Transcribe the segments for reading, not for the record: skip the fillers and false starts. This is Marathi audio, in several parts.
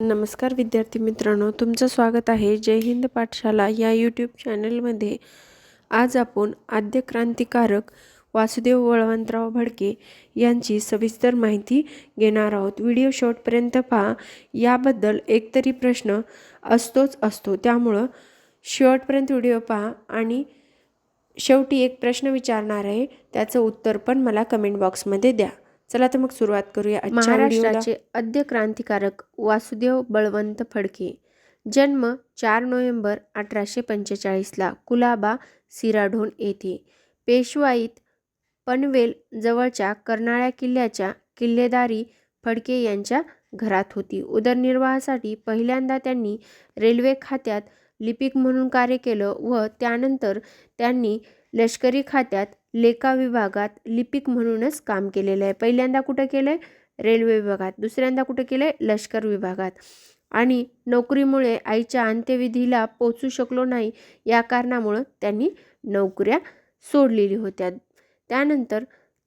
नमस्कार विद्यार्थी मित्रांनो, तुमचं स्वागत आहे जय हिंद पाठशाला या यूट्यूब चॅनलमध्ये। आज आपण आद्य क्रांतिकारक वासुदेव बळवंतराव फडके यांची सविस्तर माहिती घेणार आहोत। व्हिडिओ शेवटपर्यंत पहा। याबद्दल एकतरी प्रश्न असतो, त्यामुळे शेवटपर्यंत व्हिडिओ पहा आणि शेवटी एक प्रश्न विचारणार आहे, त्याचं उत्तर पण मला कमेंट बॉक्समध्ये द्या। चला तर मग सुरुवात करूया आजच्या व्हिडिओला। महाराष्ट्राचे आद्य क्रांतिकारक वासुदेव बळवंत फडके, जन्म 4 नोव्हेंबर 1845 ला कुलाबा सिराढोण येथे। पेशवाईत पनवेल जवळच्या कर्नाळ्या किल्ल्याच्या किल्लेदारी फडके यांच्या घरात होती। उदरनिर्वाहासाठी पहिल्यांदा त्यांनी रेल्वे खात्यात लिपिक म्हणून कार्य केलं व त्यानंतर त्यांनी लष्करी खात्यात लेखा विभागात लिपिक म्हणूनच काम केलेलं आहे। पहिल्यांदा कुठं केलंय? रेल्वे विभागात, दुसऱ्यांदा कुठं केलंय? लष्कर विभागात। आणि नोकरीमुळे आईच्या अंत्यविधीला पोचू शकलो नाही या कारणामुळे त्यांनी नोकऱ्या सोडलेली होत्या। त्यानंतर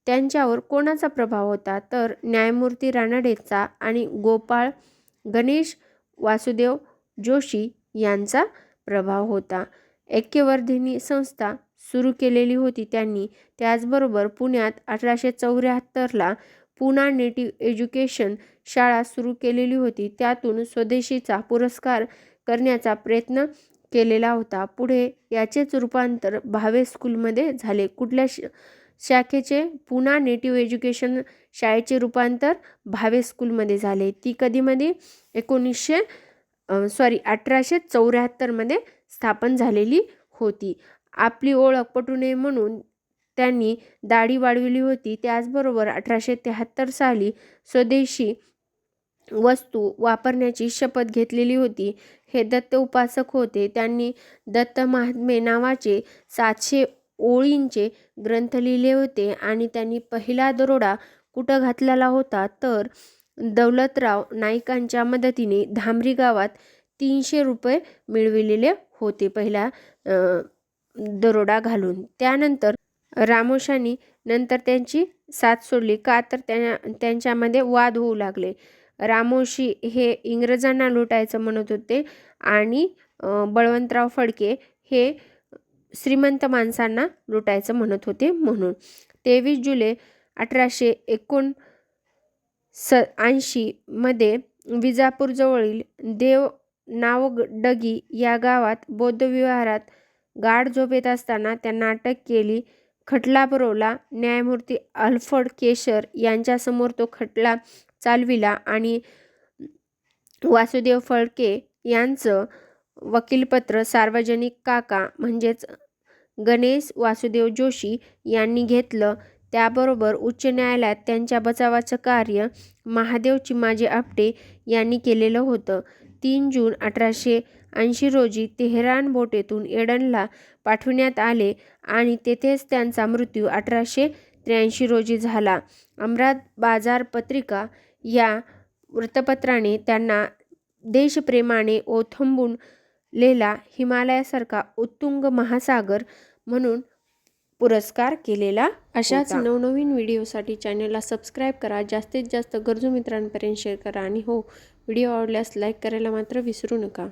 त्यांच्यावर कोणाचा प्रभाव होता तर न्यायमूर्ती रानडेचा आणि गोपाळ गणेश वासुदेव जोशी यांचा प्रभाव होता। ऐक्यवर्धिनी संस्था सुरू केलेली होती त्यांनी। त्याचबरोबर पुण्यात 1874 ला पुणा नेटिव्ह एज्युकेशन शाळा सुरू केलेली होती। त्यातून स्वदेशीचा पुरस्कार करण्याचा प्रयत्न केलेला होता। पुढे याचेच रूपांतर भावे स्कूलमध्ये झाले। कुठल्या शाखेचे? पुणा नेटिव्ह एज्युकेशन शाळेचे रूपांतर भावे स्कूलमध्ये झाले। ती कधीमध्ये? 1874 मध्ये स्थापन झालेली होती। आपली ओळख पटू नये म्हणून त्यांनी दाढी वाढविली होती। त्याचबरोबर 1873 साली स्वदेशी वस्तू वापरण्याची शपथ घेतलेली होती। हे दत्त उपासक होते। त्यांनी दत्त महात्मे नावाचे 700 ओळींचे ग्रंथ लिहिले होते आणि त्यांनी पहिला दरोडा कुठं घातलेला होता तर दौलतराव नाईकांच्या मदतीने धामरी गावात 300 रुपये मिळविलेले होते पहिला दरोडा घालून। त्यानंतर रामोशांनी नंतर त्यांची साथ सोडली का तर त्यांच्यामध्ये वाद होऊ लागले। रामोशी हे इंग्रजांना लुटायचं म्हणत होते आणि बळवंतराव फडके हे श्रीमंत माणसांना लुटायचं म्हणत होते म्हणून। 23 जुलै 1879 मध्ये विजापूरजवळील देवनावडगी या गावात बौद्ध विहारात गाढ झोपेत असताना त्यांना अटक केली। खटला भरवला। न्यायमूर्ती अल्फ्रेड केशर यांच्यासमोर तो खटला चालविला आणि वासुदेव फडके यांचं वकीलपत्र सार्वजनिक काका म्हणजेच गणेश वासुदेव जोशी यांनी घेतलं। त्याबरोबर उच्च न्यायालयात त्यांच्या बचावाचं कार्य महादेव चिमाजी आपटे यांनी केलेलं होतं। 3 जून 1880 रोजी तेहरान बोटीतून एडनला पाठविण्यात आले आणि तेथेच त्यांचा मृत्यू 1883 रोजी झाला। अमरात बाजार पत्रिका या वृत्तपत्राने त्यांना देशप्रेमाने ओथंबलेला हिमालयासारखा उत्तुंग महासागर म्हणून पुरस्कार केलेला। अशाच नवनवीन व्हिडिओसाठी चॅनलला सबस्क्राईब करा, जास्तीत जास्त गरजू मित्रांपर्यंत शेअर करा आणि हो, व्हिडिओ आवडल्यास लाईक करायला मात्र विसरू नका।